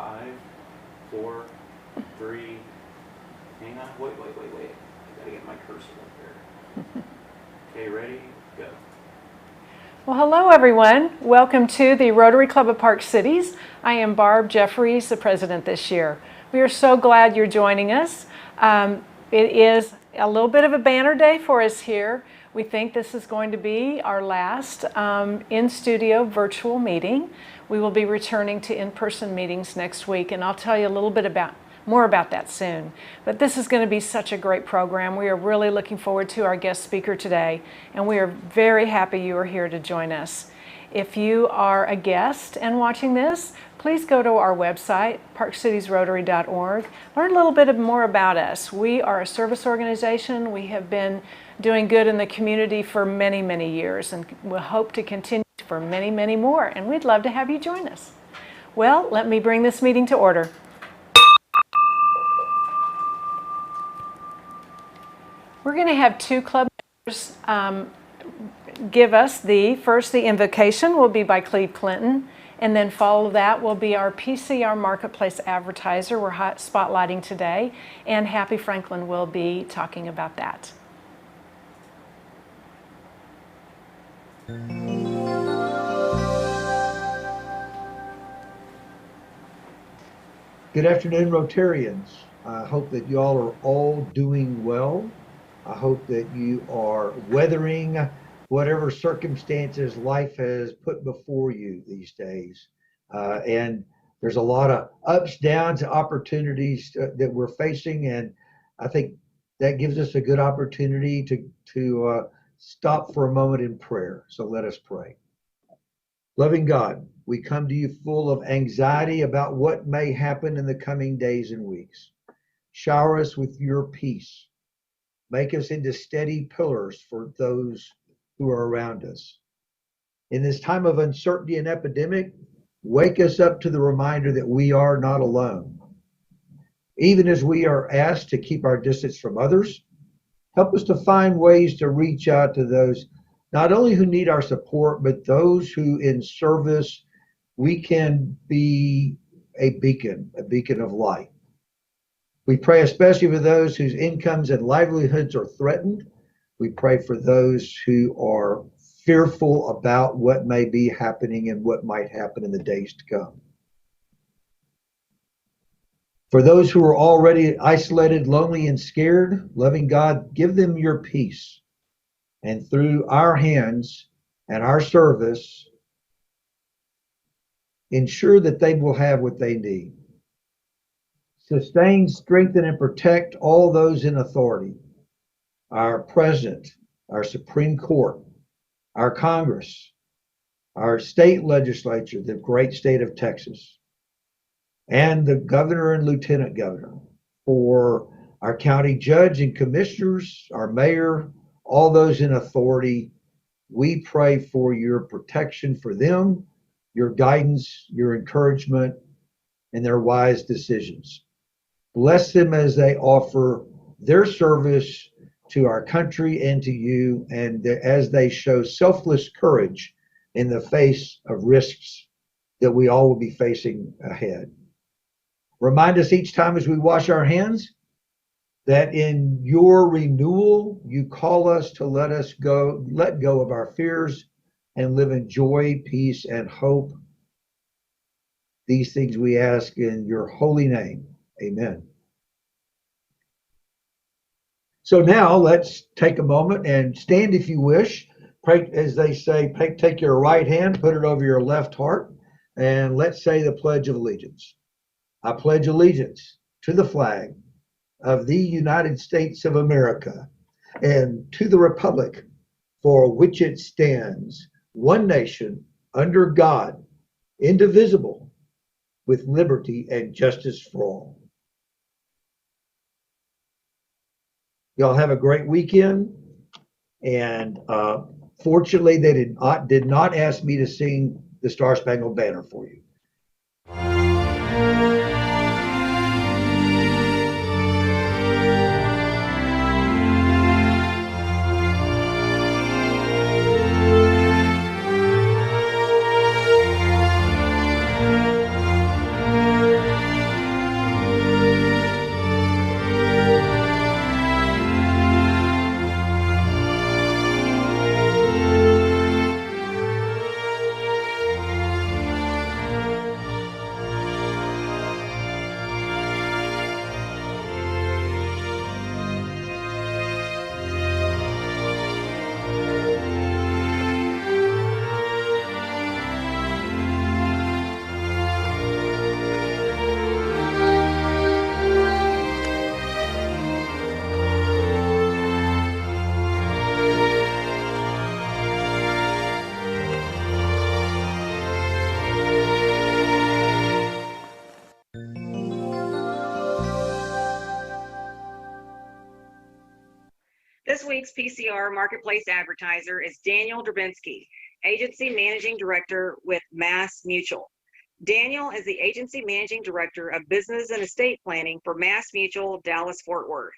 5, 4, 3, hang on, wait. I gotta get my cursor up there. Okay, ready? Go. Well, hello everyone. Welcome to the Rotary Club of Park Cities. I am Barb Jeffries, the president this year. We are so glad you're joining us. It is a little bit of a banner day for us here. We think this is going to be our last in-studio virtual meeting. We will be returning to in-person meetings next week, and I'll tell you a little bit more about that soon. But this is going to be such a great program. We are really looking forward to our guest speaker today, and we are very happy you are here to join us. If you are a guest and watching this, please go to our website, parkcitiesrotary.org. Learn a little bit more about us. We are a service organization. We have been doing good in the community for many, many years, and we'll hope to continue for many, many more. And we'd love to have you join us. Well, let me bring this meeting to order. We're going to have two club members give us the invocation will be by Cleve Clinton, and then follow that will be our PCR Marketplace Advertiser we're spotlighting today, and Happy Franklin will be talking about that. Good afternoon, Rotarians. I hope that you all are all doing well. I hope that you are weathering whatever circumstances life has put before you these days. And there's a lot of ups, downs, opportunities that we're facing, and I think that gives us a good opportunity to stop for a moment in prayer. So let us pray. Loving God, we come to you full of anxiety about what may happen in the coming days and weeks. Shower us with your peace. Make us into steady pillars for those who are around us. In this time of uncertainty and epidemic, wake us up to the reminder that we are not alone. Even as we are asked to keep our distance from others, help us to find ways to reach out to those not only who need our support, but those who in service we can be a beacon of light. We pray especially for those whose incomes and livelihoods are threatened. We pray for those who are fearful about what may be happening and what might happen in the days to come. For those who are already isolated, lonely, and scared, loving God, give them your peace. And through our hands and our service, ensure that they will have what they need. Sustain, strengthen, and protect all those in authority. Our President, our Supreme Court, our Congress, our state legislature, the great state of Texas, and the governor and lieutenant governor, for our county judge and commissioners, our mayor, all those in authority. We pray for your protection for them, your guidance, your encouragement, and their wise decisions. Bless them as they offer their service to our country and to you, and as they show selfless courage in the face of risks that we all will be facing ahead. Remind us each time as we wash our hands that in your renewal, you call us to let go of our fears and live in joy, peace, and hope. These things we ask in your holy name. Amen. So now let's take a moment and stand if you wish. Pray, as they say, take your right hand, put it over your left heart, and let's say the Pledge of Allegiance. I pledge allegiance to the flag of the United States of America and to the republic for which it stands, one nation, under God, indivisible, with liberty and justice for all. Y'all have a great weekend, and fortunately they did not ask me to sing the Star Spangled Banner for you. This week's PCR Marketplace Advertiser is Daniel Drabinski, Agency Managing Director with Mass Mutual. Daniel is the Agency Managing Director of Business and Estate Planning for Mass Mutual Dallas-Fort Worth.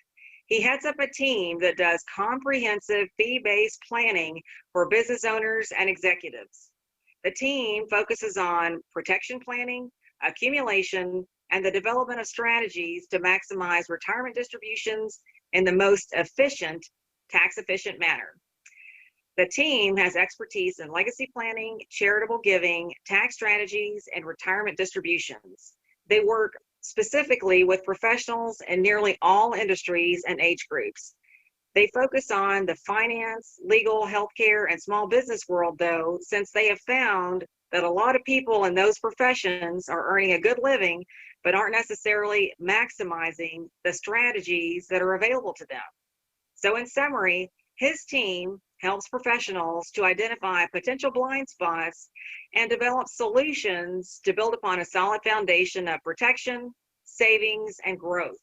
He heads up a team that does comprehensive fee-based planning for business owners and executives. The team focuses on protection planning, accumulation, and the development of strategies to maximize retirement distributions in the most efficient, tax-efficient manner. The team has expertise in legacy planning, charitable giving, tax strategies, and retirement distributions. They work specifically with professionals in nearly all industries and age groups. They focus on the finance, legal, healthcare, and small business world, though, since they have found that a lot of people in those professions are earning a good living, but aren't necessarily maximizing the strategies that are available to them. So in summary, his team helps professionals to identify potential blind spots and develop solutions to build upon a solid foundation of protection, savings, and growth.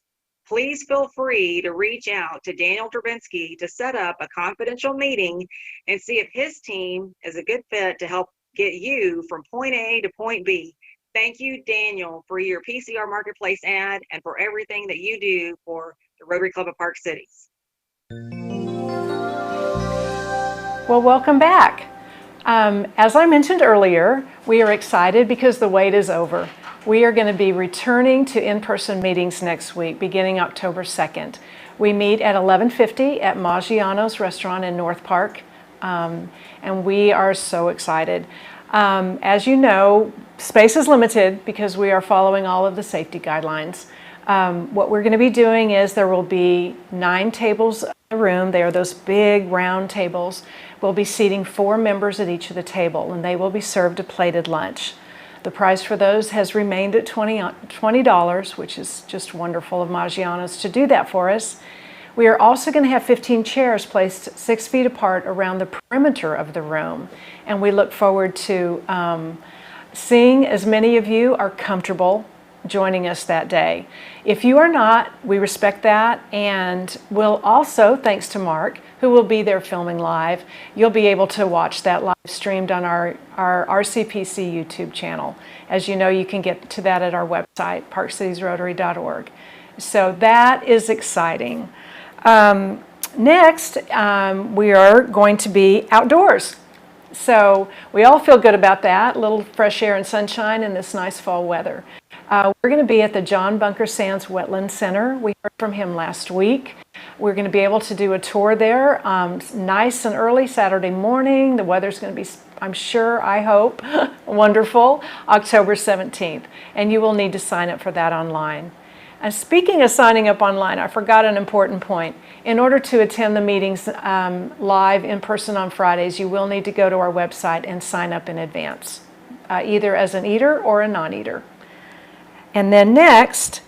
Please feel free to reach out to Daniel Drabinski to set up a confidential meeting and see if his team is a good fit to help get you from point A to point B. Thank you, Daniel, for your PCR Marketplace ad and for everything that you do for the Rotary Club of Park Cities. Well, welcome back. As I mentioned earlier, we are excited because the wait is over. We are going to be returning to in-person meetings next week, beginning October 2nd. We meet at 11:50 at Maggiano's Restaurant in North Park, and we are so excited. As you know, space is limited because we are following all of the safety guidelines. What we're going to be doing is there will be 9 tables in the room. They are those big round tables. We'll be seating 4 members at each of the table, and they will be served a plated lunch. The price for those has remained at $20, which is just wonderful of Maggiano's to do that for us. We are also going to have 15 chairs placed 6 feet apart around the perimeter of the room, and we look forward to seeing as many of you are comfortable joining us that day. If you are not, we respect that, and we'll also, thanks to Mark, who will be there filming live, you'll be able to watch that live streamed on our RCPC YouTube channel. As you know, you can get to that at our website, parkcitiesrotary.org. So that is exciting. Next, we are going to be outdoors. So we all feel good about that, a little fresh air and sunshine in this nice fall weather. We're going to be at the John Bunker Sands Wetland Center. We heard from him last week. We're going to be able to do a tour there nice and early Saturday morning. The weather's going to be, I'm sure, I hope, wonderful, October 17th. And you will need to sign up for that online. And speaking of signing up online, I forgot an important point. In order to attend the meetings live in person on Fridays, you will need to go to our website and sign up in advance, either as an eater or a non-eater. And then next,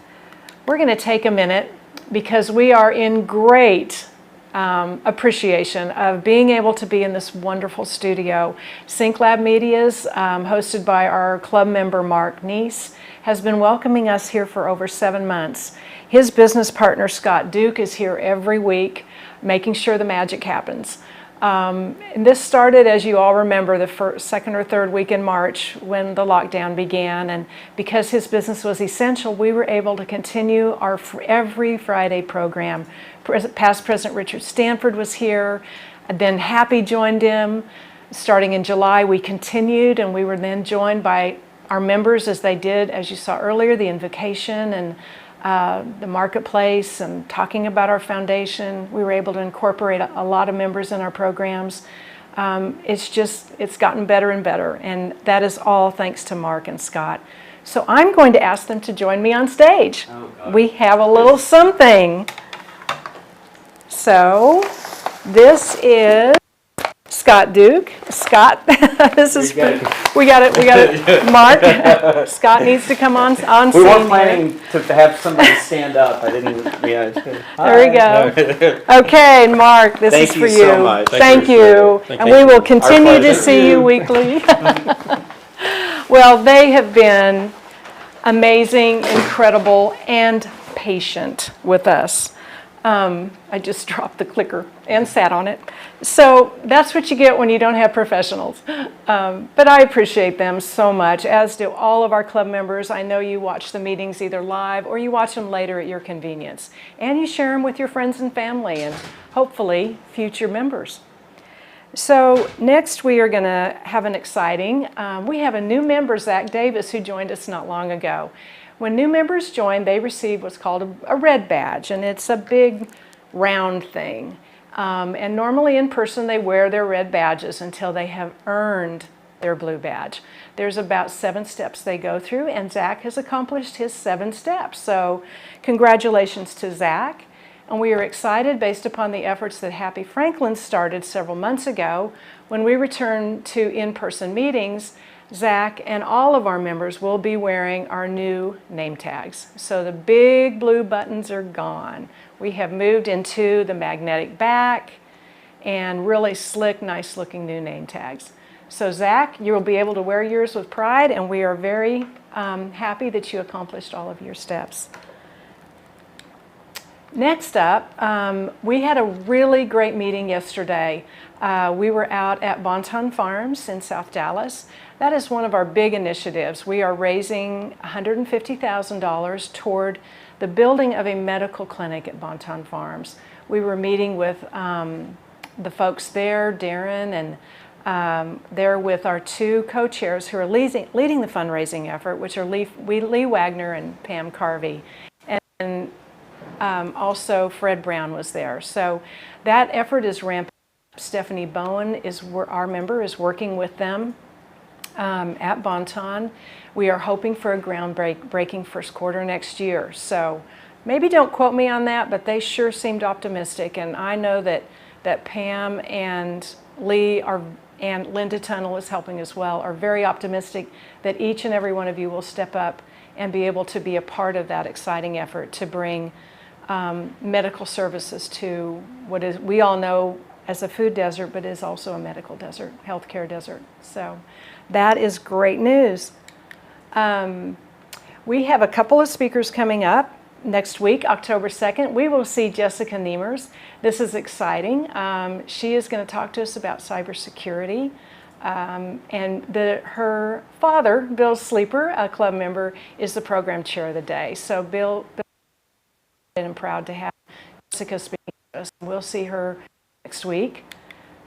we're going to take a minute because we are in great appreciation of being able to be in this wonderful studio. Sync Lab Media's, hosted by our club member Mark Neese, has been welcoming us here for over 7 months. His business partner Scott Duke is here every week, making sure the magic happens. And this started, as you all remember, the second or third week in March when the lockdown began, and because his business was essential, we were able to continue our every Friday program. Past President Richard Stanford was here, and then Happy joined him. Starting in July, we continued, and we were then joined by our members as they did, as you saw earlier, the Invocation and the Marketplace, and talking about our foundation. We were able to incorporate a lot of members in our programs. It's gotten better and better, and that is all thanks to Mark and Scott. So I'm going to ask them to join me on stage. Oh, we have a little something. So this is Scott Duke. Scott, this is we got it. Mark, Scott needs to come on scene. We weren't planning to have somebody stand up. I didn't. Yeah. There we go. Okay, Mark, this is for you. Thank you so much. Thank you. And we will continue to see you weekly. Well, they have been amazing, incredible, and patient with us. I just dropped the clicker and sat on it. So that's what you get when you don't have professionals. But I appreciate them so much, as do all of our club members. I know you watch the meetings either live or you watch them later at your convenience. And you share them with your friends and family and hopefully future members. So next we are going to have an exciting, we have a new member, Zach Davis, who joined us not long ago. When new members join, they receive what's called a red badge, and it's a big round thing. And normally in person they wear their red badges until they have earned their blue badge. There's about 7 steps they go through, and Zach has accomplished his 7 steps. So congratulations to Zach. And we are excited based upon the efforts that Happy Franklin started several months ago. When we return to in-person meetings, Zach and all of our members will be wearing our new name tags. So the big blue buttons are gone. We have moved into the magnetic back and really slick, nice looking new name tags. So Zach, you will be able to wear yours with pride, and we are very happy that you accomplished all of your steps. Next up, we had a really great meeting yesterday. We were out at Bonton Farms in South Dallas. That is one of our big initiatives. We are raising $150,000 toward the building of a medical clinic at Bonton Farms. We were meeting with the folks there, Darren, and they're with our 2 co-chairs who are leading the fundraising effort, which are Lee Wagner and Pam Carvey. And also Fred Brown was there. So that effort is ramping up. Stephanie Bowen, our member, is working with them at Bonton. We are hoping for a groundbreaking first quarter next year. So maybe don't quote me on that, but they sure seemed optimistic. And I know that Pam and Lee and Linda Tunnell is helping as well, are very optimistic that each and every one of you will step up and be able to be a part of that exciting effort to bring medical services to what is, we all know as a food desert, but is also a medical desert, healthcare desert. So that is great news. We have a couple of speakers coming up next week, October 2nd. We will see Jessica Niemers. This is exciting. She is going to talk to us about cybersecurity. And her father, Bill Sleeper, a club member, is the program chair of the day. So Bill and proud to have Jessica speaking to us. We'll see her next week.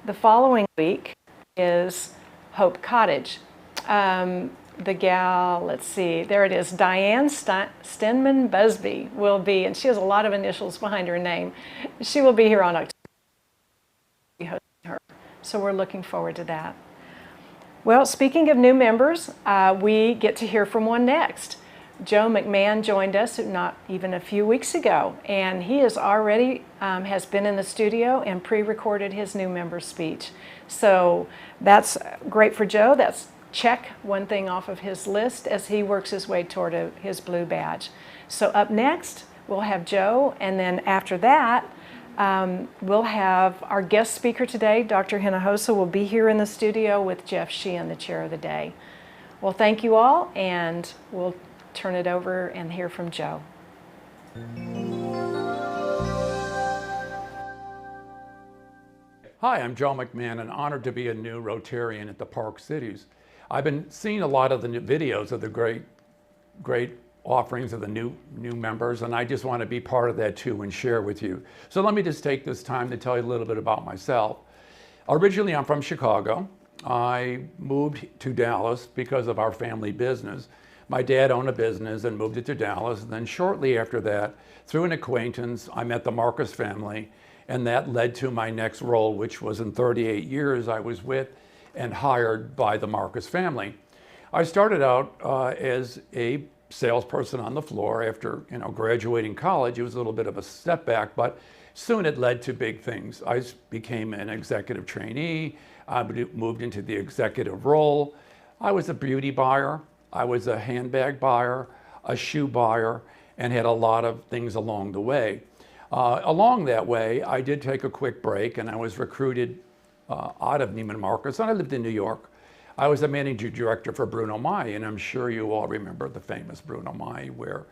The following week is Hope Cottage. The gal, let's see, there it is, Diane Stenman Busby will be, and she has a lot of initials behind her name. She will be here on October. Her. So we're looking forward to that. Well, speaking of new members, we get to hear from one next. Joe McMahon joined us not even a few weeks ago, and he is already has been in the studio and pre-recorded his new member speech. So that's great for Joe. That's check one thing off of his list as he works his way toward his blue badge. So up next, we'll have Joe, and then after that, we'll have our guest speaker today, Dr. Hinojosa, will be here in the studio with Jeff Sheehan, the chair of the day. Well, thank you all, and we'll turn it over and hear from Joe. Hi, I'm Joe McMahon, and honored to be a new Rotarian at the Park Cities. I've been seeing a lot of the new videos of the great offerings of the new members, and I just want to be part of that too and share with you. So let me just take this time to tell you a little bit about myself. Originally, I'm from Chicago. I moved to Dallas because of our family business. My dad owned a business and moved it to Dallas. And then shortly after that, through an acquaintance, I met the Marcus family, and that led to my next role, which was in 38 years I was with and hired by the Marcus family. I started out as a salesperson on the floor after graduating college. It was a little bit of a step back, but soon it led to big things. I became an executive trainee. I moved into the executive role. I was a beauty buyer. I was a handbag buyer, a shoe buyer, and had a lot of things along the way. Along that way, I did take a quick break, and I was recruited out of Neiman Marcus, and I lived in New York. I was a managing director for Bruno Mai, and I'm sure you all remember the famous Bruno Mai, where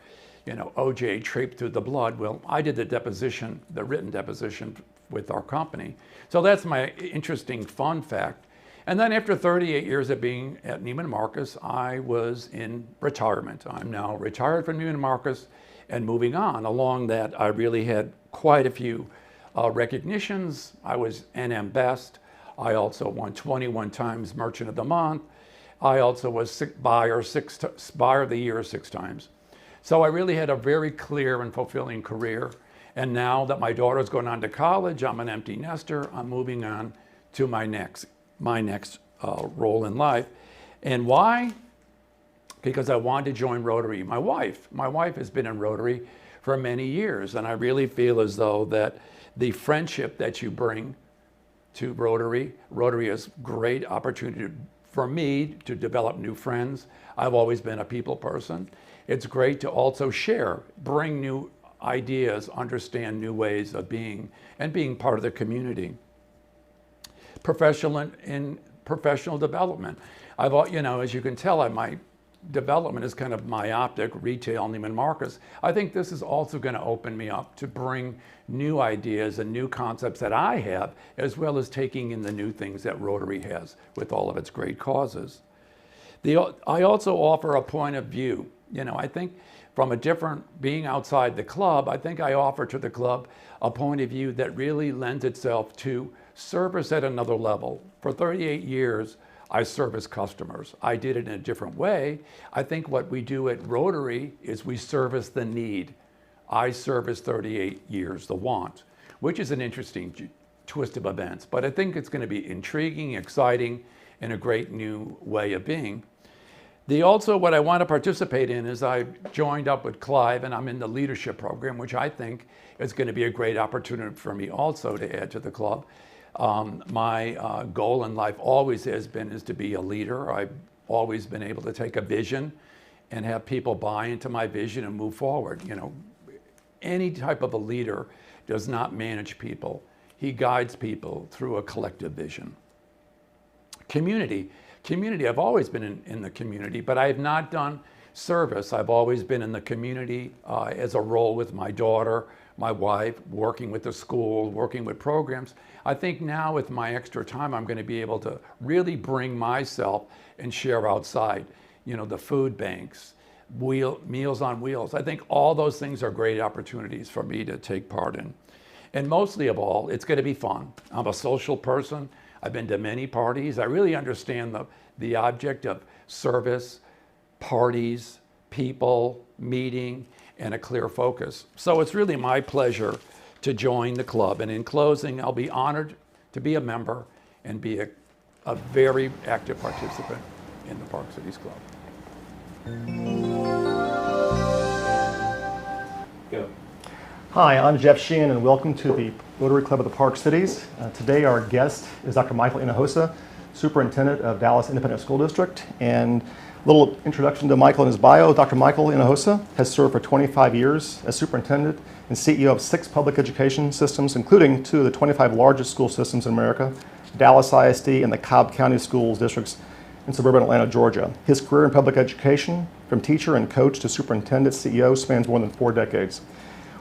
OJ traipsed through the blood. Well, I did the deposition, the written deposition with our company. So that's my interesting fun fact. And then after 38 years of being at Neiman Marcus, I was in retirement. I'm now retired from Neiman Marcus and moving on. Along that, I really had quite a few recognitions. I was NM Best. I also won 21 times Merchant of the Month. I also was Buyer of the Year 6 times. So I really had a very clear and fulfilling career. And now that my daughter's going on to college, I'm an empty nester. I'm moving on to my next role in life. And why? Because I wanted to join Rotary. My wife has been in Rotary for many years, and I really feel as though that the friendship that you bring to Rotary is great opportunity for me to develop new friends. I've always been a people person. It's great to also share, bring new ideas, understand new ways of being, and being part of the community. Professional development. As you can tell, my development is kind of myopic, retail, Neiman Marcus. I think this is also going to open me up to bring new ideas and new concepts that I have, as well as taking in the new things that Rotary has with all of its great causes. I also offer a point of view. I think from being outside the club, I think I offer to the club a point of view that really lends itself to service at another level. For 38 years, I service customers. I did it in a different way. I think what we do at Rotary is we service the need. I service 38 years, the want, which is an interesting twist of events. But I think it's going to be intriguing, exciting, and a great new way of being. What I want to participate in is I've joined up with Clive, and I'm in the leadership program, which I think is going to be a great opportunity for me also to add to the club. My goal in life always has been is to be a leader. I've always been able to take a vision and have people buy into my vision and move forward. Any type of a leader does not manage people. He guides people through a collective vision. Community, I've always been in the community, but I have not done service. I've always been in the community as a role with my daughter, my wife, working with the school, working with programs. I think now with my extra time, I'm going to be able to really bring myself and share outside, the food banks, Meals on Wheels. I think all those things are great opportunities for me to take part in. And mostly of all, it's going to be fun. I'm a social person. I've been to many parties. I really understand the object of service, parties, people, meeting, and a clear focus. So it's really my pleasure to join the club. And in closing, I'll be honored to be a member and be a very active participant in the Park Cities Club. Go. Hi, I'm Jeff Sheehan, and welcome to the Rotary Club of the Park Cities. Today our guest is Dr. Michael Hinojosa, Superintendent of Dallas Independent School District. And a little introduction to Michael and his bio. Dr. Michael Hinojosa has served for 25 years as Superintendent and CEO of 6 public education systems, including 2 of the 25 largest school systems in America, Dallas ISD and the Cobb County Schools Districts in suburban Atlanta, Georgia. His career in public education, from teacher and coach to superintendent CEO, spans more than 4 decades.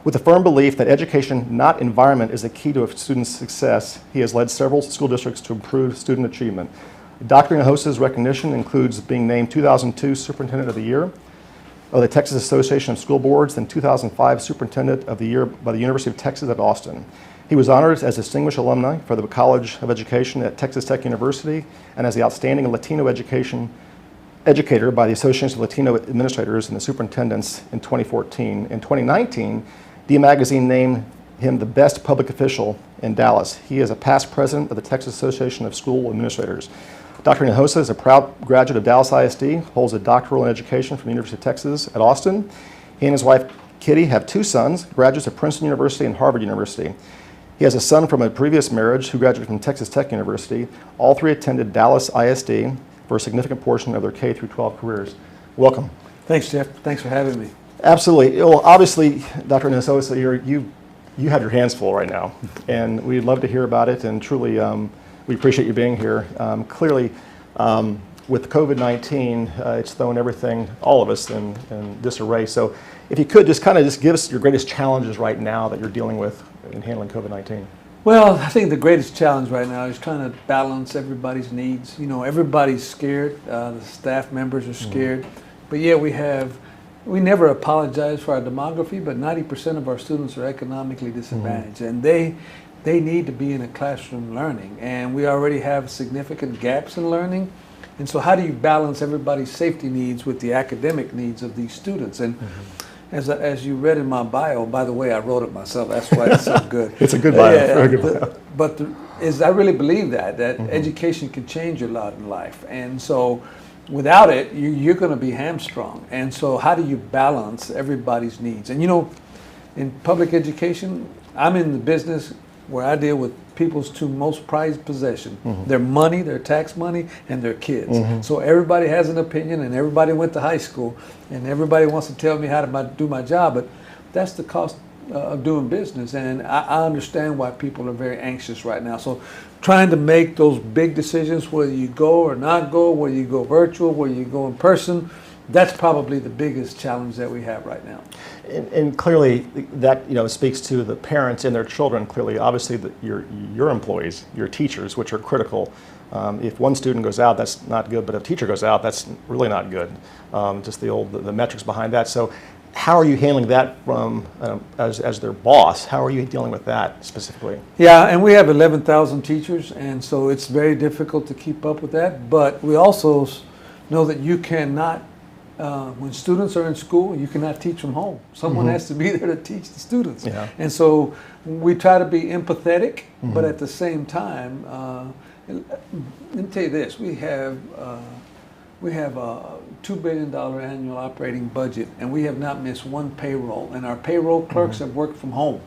With a firm belief that education, not environment, is the key to a student's success, he has led several school districts to improve student achievement. Dr. Hinojosa's recognition includes being named 2002 Superintendent of the Year of the Texas Association of School Boards and 2005 Superintendent of the Year by the University of Texas at Austin. He was honored as Distinguished Alumni for the College of Education at Texas Tech University and as the Outstanding Latino Educator by the Association of Latino Administrators and the Superintendents in 2014. In 2019, D Magazine named him the best public official in Dallas. He is a past president of the Texas Association of School Administrators. Dr. Hinojosa is a proud graduate of Dallas ISD, holds a doctoral in education from the University of Texas at Austin. He and his wife, Kitty, have 2 sons, graduates of Princeton University and Harvard University. He has a son from a previous marriage who graduated from Texas Tech University. All 3 attended Dallas ISD for a significant portion of their K through 12 careers. Welcome. Thanks, Jeff. Thanks for having me. Absolutely. Well, obviously, Dr. Hinojosa, you have your hands full right now, and we'd love to hear about it, and truly we appreciate you being here. Clearly, with COVID-19, it's thrown everything, all of us, in disarray. So if you could just give us your greatest challenges right now that you're dealing with in handling COVID-19. Well, I think the greatest challenge right now is trying to balance everybody's needs. You know, everybody's scared. The staff members are scared. But yeah, we never apologize for our demography, but 90% of our students are economically disadvantaged, and they need to be in a classroom learning. And we already have significant gaps in learning. And so how do you balance everybody's safety needs with the academic needs of these students? And as you read in my bio, by the way, I wrote it myself. That's why it's so good. It's a good bio. Very good bio. But I really believe that education can change a lot in life. And so without it, you're going to be hamstrung. And so how do you balance everybody's needs? And you know, in public education, I'm in the business where I deal with people's two most prized possessions, their money, their tax money, and their kids. So everybody has an opinion, and everybody went to high school, and everybody wants to tell me how to do my job, but that's the cost of doing business, and I understand why people are very anxious right now. So trying to make those big decisions, whether you go or not go, whether you go virtual, whether you go in person, that's probably the biggest challenge that we have right now. And clearly, that speaks to the parents and their children. Clearly, obviously, your employees, your teachers, which are critical. If one student goes out, that's not good. But if a teacher goes out, that's really not good. Just the metrics behind that. So, how are you handling that from as their boss? How are you dealing with that specifically? Yeah, and we have 11,000 teachers, and so it's very difficult to keep up with that. But we also know that you cannot. When students are in school, you cannot teach from home. Someone has to be there to teach the students. Yeah. And so we try to be empathetic, but at the same time, let me tell you this, we have a $2 billion annual operating budget, and we have not missed one payroll, and our payroll clerks have worked from home.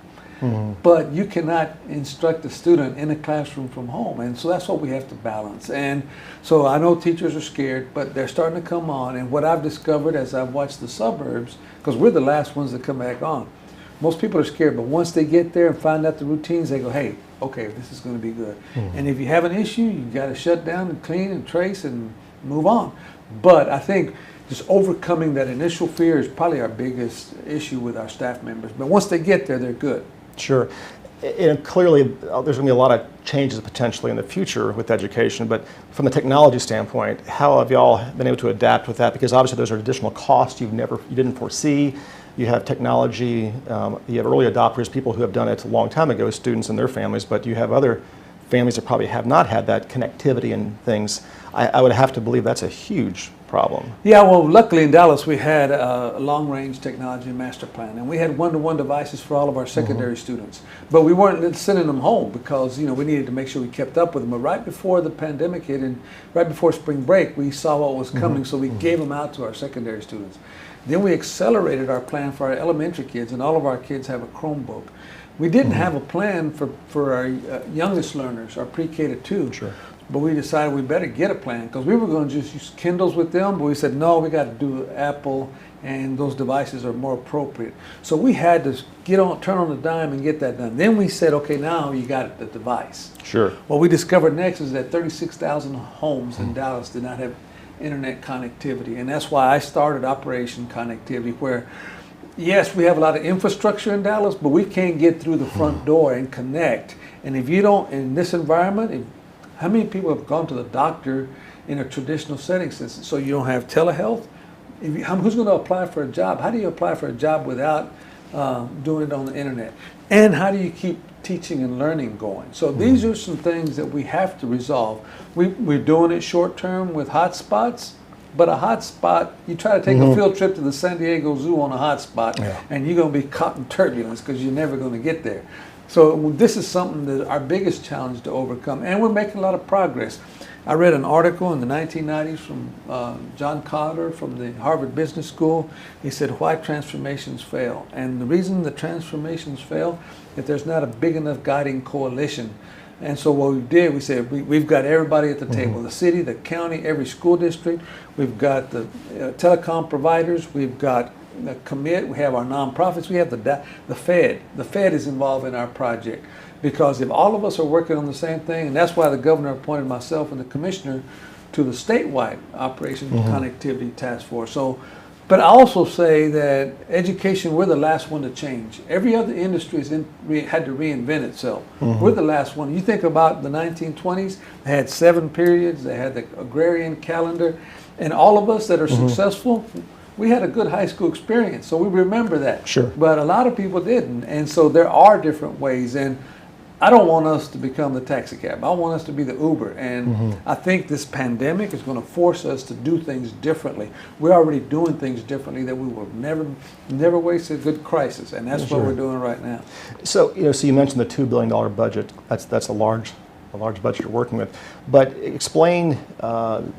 But you cannot instruct a student in a classroom from home, and so that's what we have to balance. And so I know teachers are scared, but they're starting to come on, and what I've discovered as I've watched the suburbs, because we're the last ones that come back on, most people are scared, but once they get there and find out the routines, they go, hey, okay, this is going to be good. And if you have an issue, you got to shut down and clean and trace and move on. But I think just overcoming that initial fear is probably our biggest issue with our staff members. But once they get there, they're good. Sure. And clearly, there's going to be a lot of changes potentially in the future with education, but from the technology standpoint, how have y'all been able to adapt with that? Because obviously those are additional costs you didn't foresee. You have technology, you have early adopters, people who have done it a long time ago, students and their families, but you have other families that probably have not had that connectivity and things. I would have to believe that's a huge problem. Yeah, well, luckily in Dallas we had a long-range technology master plan, and we had one-to-one devices for all of our secondary students. But we weren't sending them home because we needed to make sure we kept up with them. But right before the pandemic hit and right before spring break, we saw what was coming, so we gave them out to our secondary students. Then we accelerated our plan for our elementary kids, and all of our kids have a Chromebook. We didn't have a plan for our youngest learners, our pre-K to 2. Sure. But we decided we better get a plan because we were going to just use Kindles with them, but we said, no, we got to do Apple, and those devices are more appropriate. So we had to turn on the dime and get that done. Then we said, okay, now you got the device. Sure. What we discovered next is that 36,000 homes in Dallas did not have internet connectivity, and that's why I started Operation Connectivity, where yes, we have a lot of infrastructure in Dallas, but we can't get through the front door and connect. And if you don't, in this environment, how many people have gone to the doctor in a traditional setting since? So you don't have telehealth? Who's going to apply for a job? How do you apply for a job without doing it on the internet? And how do you keep teaching and learning going? So these are some things that we have to resolve. We're doing it short term with hotspots, but a hotspot, you try to take a field trip to the San Diego Zoo on a hotspot, and you're going to be caught in turbulence because you're never going to get there. So this is something that our biggest challenge to overcome, and we're making a lot of progress. I read an article in the 1990s from John Cotter from the Harvard Business School. He said, why transformations fail. And the reason the transformations fail is there's not a big enough guiding coalition. And so what we did, we said, we've got everybody at the table, the city, the county, every school district. We've got the telecom providers. We've got the commit. We have our nonprofits. We have the Fed. The Fed is involved in our project. Because if all of us are working on the same thing, and that's why the governor appointed myself and the commissioner to the statewide Operation Connectivity Task Force. So, but I also say that education, we're the last one to change. Every other industry has had to reinvent itself. We're the last one. You think about the 1920s, they had 7 periods, they had the agrarian calendar, and all of us that are successful, we had a good high school experience, so we remember that. Sure. But a lot of people didn't, and so there are different ways. And I don't want us to become the taxi cab. I want us to be the Uber. And I think this pandemic is going to force us to do things differently. We're already doing things differently that we will never waste a good crisis, and that's what we're doing right now. So, so you mentioned the $2 billion budget. That's a large budget you're working with. But explain,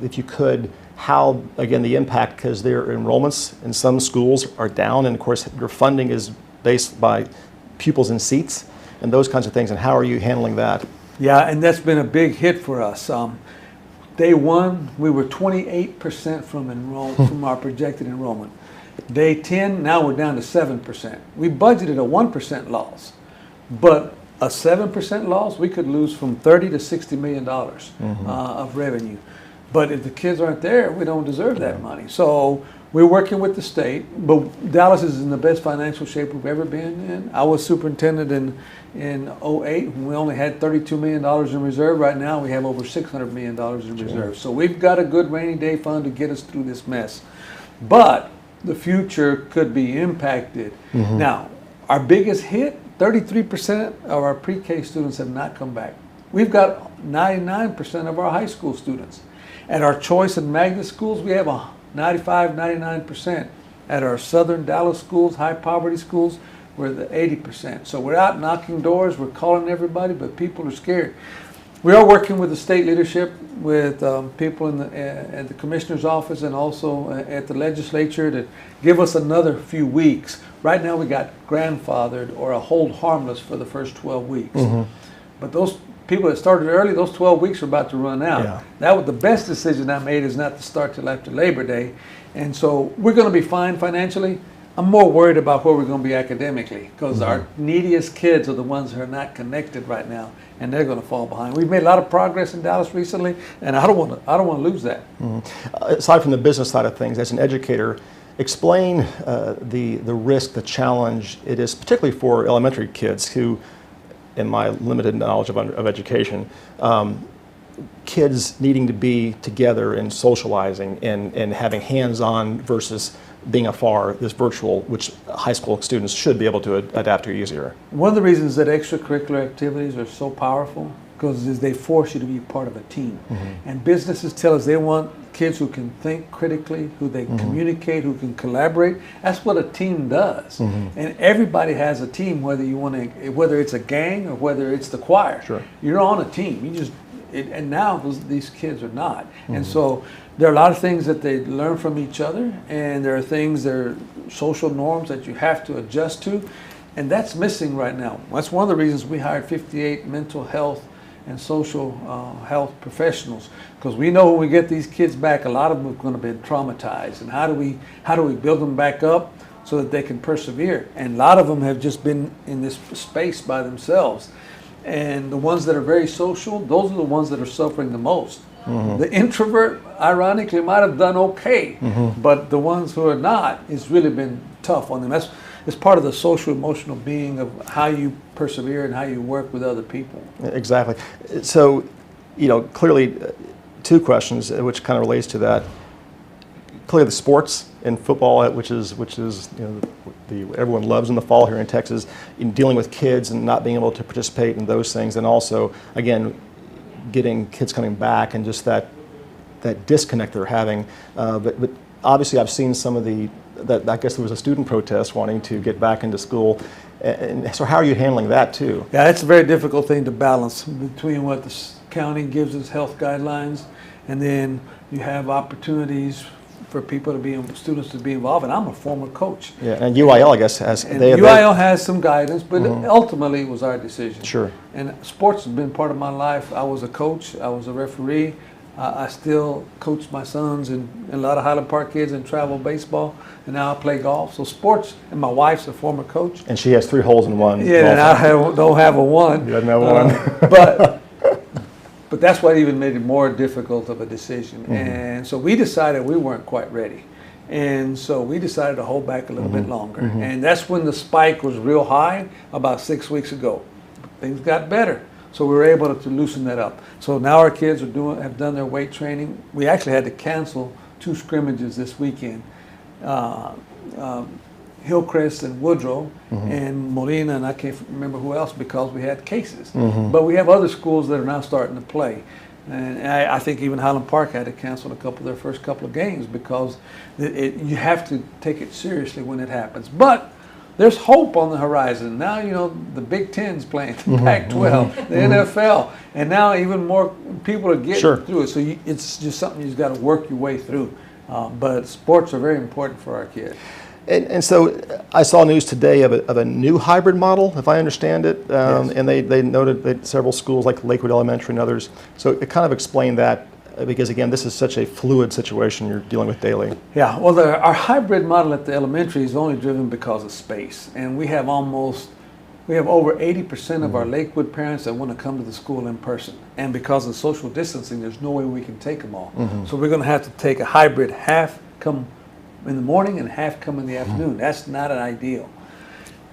if you could, how, again, the impact, because their enrollments in some schools are down, and of course your funding is based by pupils and seats and those kinds of things, and how are you handling that? Yeah, and that's been a big hit for us. Day one, we were 28% from our projected enrollment. Day 10, now we're down to 7%. We budgeted a 1% loss, but a 7% loss, we could lose from $30 to $60 million of revenue. But if the kids aren't there, we don't deserve that money. So we're working with the state, but Dallas is in the best financial shape we've ever been in. I was superintendent in 08, when we only had $32 million in reserve. Right now, we have over $600 million in reserve. So we've got a good rainy day fund to get us through this mess. But the future could be impacted. Now, our biggest hit, 33% of our pre-K students have not come back. We've got 99% of our high school students. At our choice and magnet schools, we have a 95, 99%. At our southern Dallas schools, high poverty schools, we're the 80%. So we're out knocking doors, we're calling everybody, but people are scared. We are working with the state leadership, with people at the commissioner's office and also at the legislature to give us another few weeks. Right now we got grandfathered or a hold harmless for the first 12 weeks. But those people that started early, those 12 weeks are about to run out. Yeah. That was the best decision I made, is not to start till after Labor Day. And so we're going to be fine financially. I'm more worried about where we're going to be academically, because our neediest kids are the ones who are not connected right now, and they're going to fall behind. We've made a lot of progress in Dallas recently, and I don't want to lose that. Aside from the business side of things, as an educator, explain the risk, the challenge it is, particularly for elementary kids who, in my limited knowledge of education, kids needing to be together and socializing and having hands-on versus being afar, this virtual, which high school students should be able to adapt to easier. One of the reasons that extracurricular activities are so powerful, because they force you to be part of a team. And businesses tell us they want kids who can think critically, who they communicate, who can collaborate. That's what a team does. And everybody has a team, whether it's a gang or whether it's the choir. Sure. You're on a team. And now these kids are not. And so there are a lot of things that they learn from each other, and there are social norms that you have to adjust to, and that's missing right now. That's one of the reasons we hired 58 mental health and social health professionals, because we know when we get these kids back, a lot of them are going to be traumatized, and how do we build them back up so that they can persevere? And a lot of them have just been in this space by themselves, and the ones that are very social, those are the ones that are suffering the most. The introvert, ironically, might have done okay, but the ones who are not, it's really been tough on them. It's part of the social emotional being of how you persevere and how you work with other people. Exactly. So, clearly, two questions, which kind of relates to that. Clearly, the sports and football, which is everyone loves in the fall here in Texas, in dealing with kids and not being able to participate in those things, and also, again, getting kids coming back and just that disconnect they're having. But obviously, I've seen some of that. I guess there was a student protest wanting to get back into school, and so how are you handling that too? Yeah, it's a very difficult thing to balance between what the county gives us health guidelines, and then you have opportunities for students to be involved. And I'm a former coach. Yeah, and UIL, I guess, has. And UIL has some guidance, but ultimately it was our decision. Sure. And sports has been part of my life. I was a coach. I was a referee. I still coach my sons and a lot of Highland Park kids in travel baseball, and now I play golf. So sports, and my wife's a former coach. And she has 3 holes in one. Yeah, and I don't have a one. You don't have one. But that's what even made it more difficult of a decision. And so we decided we weren't quite ready. And so we decided to hold back a little bit longer. And that's when the spike was real high about 6 weeks ago. Things got better. So we were able to loosen that up. So now our kids have done their weight training. We actually had to cancel 2 scrimmages this weekend. Hillcrest and Woodrow and Molina, and I can't remember who else, because we had cases. But we have other schools that are now starting to play. And I think even Highland Park had to cancel their first couple of games, because you have to take it seriously when it happens. But there's hope on the horizon. Now, you know, the Big Ten's playing, the Pac-12, the NFL, and now even more people are getting through it. So it's just something you've got to work your way through. But sports are very important for our kids. And so I saw news today of a new hybrid model, if I understand it, and they noted that several schools like Lakewood Elementary and others. So it kind of explained that, because again, this is such a fluid situation you're dealing with daily. Yeah, well, our hybrid model at the elementary is only driven because of space, and we have over 80% of our Lakewood parents that want to come to the school in person, and because of social distancing, there's no way we can take them all. So we're going to have to take a hybrid, half come in the morning and half come in the afternoon. That's not an ideal.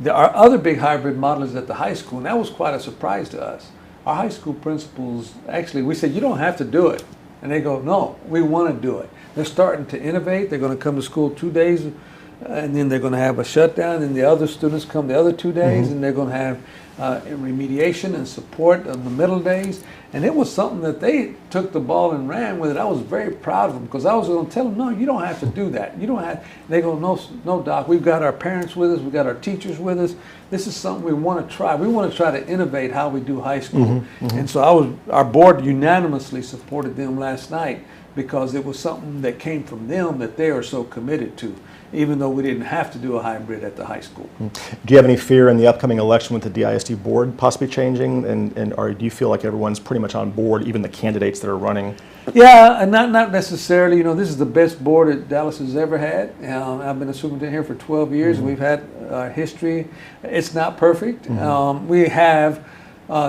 Our other big hybrid model is at the high school, and that was quite a surprise to us. Our high school principals, actually, we said, you don't have to do it. And they go, no, we want to do it. They're starting to innovate. They're going to come to school 2 days, and then they're going to have a shutdown, and the other students come the other 2 days, and they're going to have remediation and support on the middle days. And it was something that they took the ball and ran with it. I was very proud of them, because I was going to tell them, no, you don't have to do that. You don't have. And they go, no, Doc, we've got our parents with us. We've got our teachers with us. This is something we want to try. We want to try to innovate how we do high school. And so our board unanimously supported them last night, because it was something that came from them that they are so committed to, even though we didn't have to do a hybrid at the high school. Do you have any fear in the upcoming election with the DISD board possibly changing, or do you feel like everyone's pretty much on board, even the candidates that are running? Yeah, and not necessarily. You know, this is the best board that Dallas has ever had. I've been a superintendent here for 12 years, and we've had history. It's not perfect. We have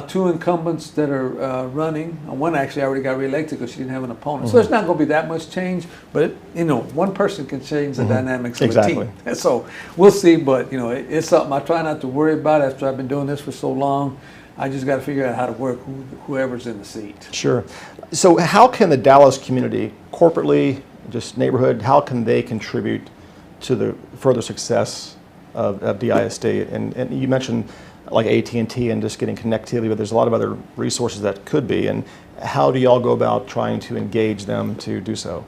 2 incumbents that are running. One actually already got reelected because she didn't have an opponent. So there's not going to be that much change, but you know, one person can change the dynamics of a team. And so we'll see, but you know, it's something I try not to worry about after I've been doing this for so long. I just got to figure out how to work whoever's in the seat. Sure. So how can the Dallas community, corporately, just neighborhood, how can they contribute to the further success of DISD? And you mentioned like AT&T and just getting connectivity, but there's a lot of other resources that could be. And how do y'all go about trying to engage them to do so?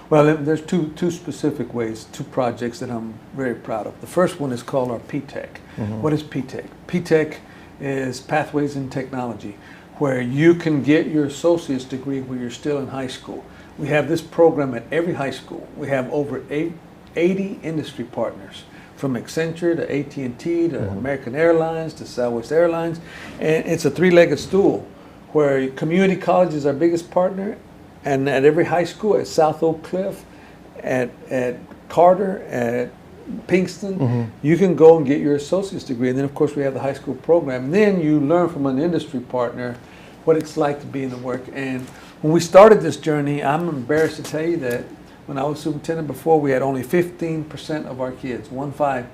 Well, there's two specific ways, 2 projects that I'm very proud of. The first one is called our PTech. What is PTech? PTech is Pathways in Technology, where you can get your associate's degree when you're still in high school. We have this program at every high school. We have over 80 industry partners, from Accenture to AT&T to American Airlines to Southwest Airlines. And it's a 3-legged stool, where community college is our biggest partner, and at every high school, at South Oak Cliff, at Carter, at Pinkston, you can go and get your associate's degree. And then, of course, we have the high school program. And then you learn from an industry partner what it's like to be in the work. And when we started this journey, I'm embarrassed to tell you that when I was superintendent before, we had only 15% of our kids, 15,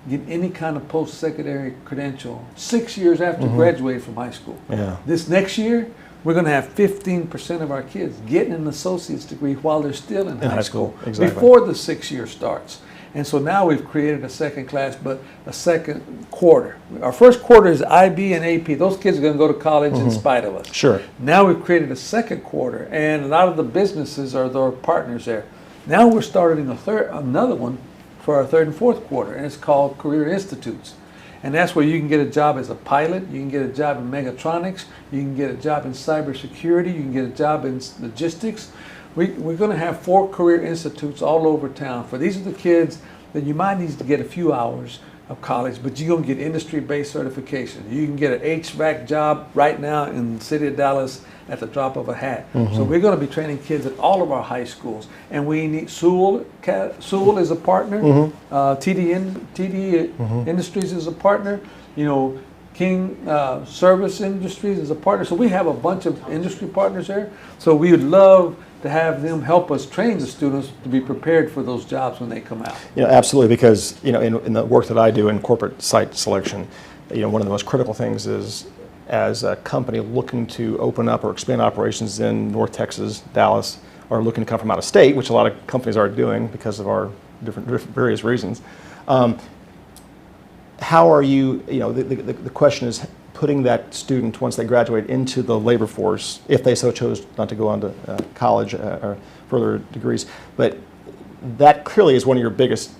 get any kind of post-secondary credential 6 years after graduating from high school. This next year, we're going to have 15% of our kids getting an associate's degree while they're still in high school. Before the 6 year starts. And so now we've created a second class, but a second quarter. Our first quarter is IB and AP. Those kids are going to go to college in spite of us. Sure. Now we've created a second quarter, and a lot of the businesses are their partners there. Now we're starting another one for our 3rd and 4th quarter, and it's called Career Institutes. And that's where you can get a job as a pilot, you can get a job in mechatronics, you can get a job in cybersecurity, you can get a job in logistics. We're going to have 4 career institutes all over town. For these are the kids that you might need to get a few hours of college, but you're going to get industry-based certification. You can get an HVAC job right now in the city of Dallas at the drop of a hat. So we're going to be training kids at all of our high schools. And we need Sewell is a partner, TD Industries is a partner. You know, King Service Industries is a partner. So we have a bunch of industry partners there. So we would love to have them help us train the students to be prepared for those jobs when they come out. Absolutely, because in the work that I do in corporate site selection, one of the most critical things is, as a company looking to open up or expand operations in North Texas, Dallas, or looking to come from out of state, which a lot of companies are doing because of our different various reasons. How are you, the question is putting that student, once they graduate, into the labor force, if they so chose not to go on to college or further degrees. But that clearly is one of your biggest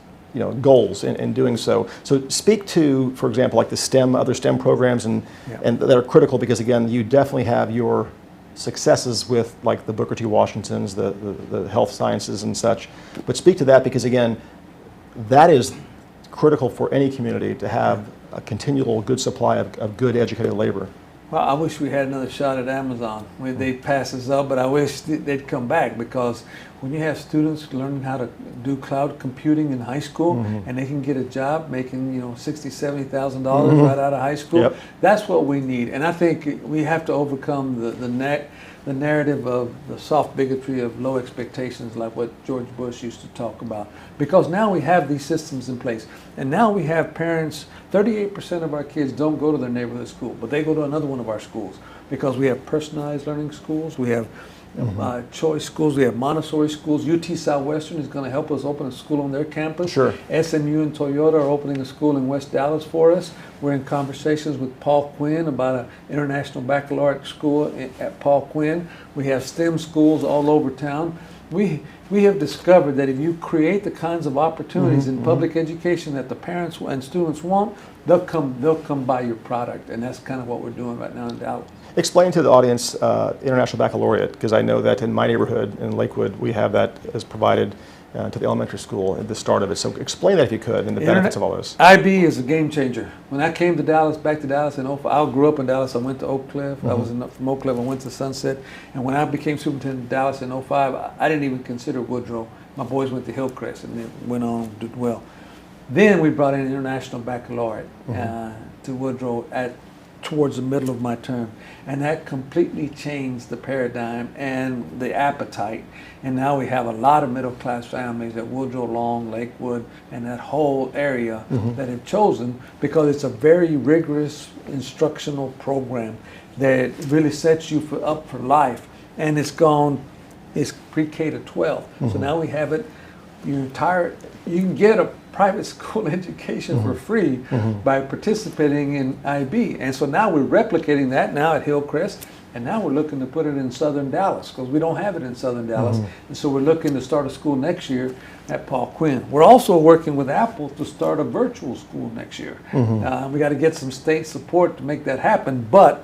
goals in doing so. So speak to, for example, like the other STEM programs and that are critical, because again, you definitely have your successes with like the Booker T. Washingtons, the health sciences and such. But speak to that, because again, that is critical for any community to have a continual good supply of good educated labor. Well, I wish we had another shot at Amazon. They pass us up, but I wish they'd come back, because when you have students learning how to do cloud computing in high school and they can get a job making $60,000, $70,000 right out of high school, that's what we need. And I think we have to overcome the narrative of the soft bigotry of low expectations, like what George Bush used to talk about. Because now we have these systems in place. And now we have parents, 38% of our kids don't go to their neighborhood school, but they go to another one of our schools, because we have personalized learning schools, we have choice schools, we have Montessori schools. UT Southwestern is going to help us open a school on their campus. Sure. SMU and Toyota are opening a school in West Dallas for us. We're in conversations with Paul Quinn about an international baccalaureate school at Paul Quinn. We have STEM schools all over town. We have discovered that if you create the kinds of opportunities in public education that the parents and students want, they'll come buy your product, and that's kind of what we're doing right now in Dallas. Explain to the audience International Baccalaureate, because I know that in my neighborhood in Lakewood, we have that as provided to the elementary school at the start of it. So explain that if you could, and the benefits of all this. IB is a game changer. When I came to Dallas, back to Dallas in 05, I grew up in Dallas. I went to Oak Cliff. I was from Oak Cliff. I went to Sunset. And when I became superintendent of Dallas in 05, I didn't even consider Woodrow. My boys went to Hillcrest and they went on to do well. Then we brought in International Baccalaureate to Woodrow towards the middle of my term, and that completely changed the paradigm and the appetite. And now we have a lot of middle class families at Woodrow, Long, Lakewood, and that whole area that have chosen, because it's a very rigorous instructional program that really sets you up for life. And it's pre-K to 12. So now we have it, you can get a private school education for free by participating in IB. And so now we're replicating that now at Hillcrest, and now we're looking to put it in Southern Dallas, because we don't have it in Southern Dallas. And so we're looking to start a school next year at Paul Quinn. We're also working with Apple to start a virtual school next year. We got to get some state support to make that happen, but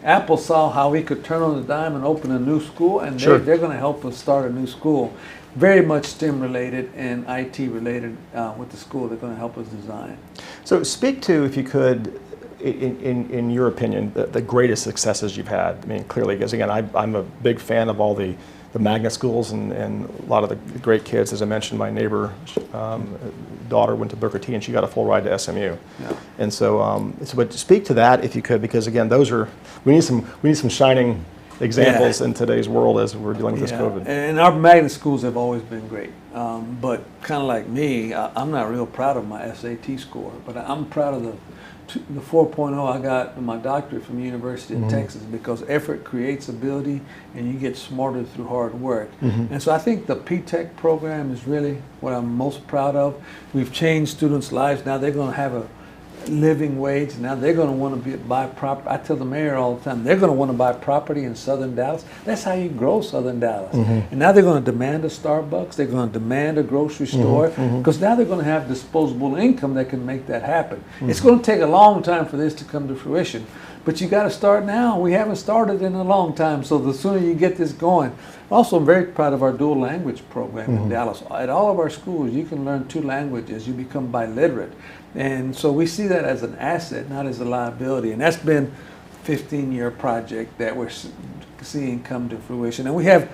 Apple saw how we could turn on the dime and open a new school, and they're going to help us start a new school. Very much STEM related and IT related with the school. They're going to help us design. So speak to, if you could, in your opinion, the greatest successes you've had. I mean, clearly, because again, I'm a big fan of all the magnet schools and a lot of the great kids. As I mentioned, my neighbor daughter went to Booker T and she got a full ride to SMU. And so, but speak to that if you could, because again, we need some shining examples in today's world as we're dealing with this COVID. And our magnet schools have always been great. But kind of like me, I'm not real proud of my SAT score, but I'm proud of the 4.0 I got in my doctorate from the University of Texas, because effort creates ability and you get smarter through hard work. And so I think the P-TECH program is really what I'm most proud of. We've changed students' lives. Now they're going to have a living wage. Now they're going to want to buy property. I tell the mayor all the time, they're going to want to buy property in Southern Dallas. That's how you grow Southern Dallas. And now they're going to demand a Starbucks. They're going to demand a grocery store, because now they're going to have disposable income that can make that happen. It's going to take a long time for this to come to fruition, but you got to start now. We haven't started in a long time, so the sooner you get this going. Also, I'm very proud of our dual language program in Dallas. At all of our schools, you can learn 2 languages. You become biliterate. And so we see that as an asset, not as a liability. And that's been a 15-year project that we're seeing come to fruition. And we have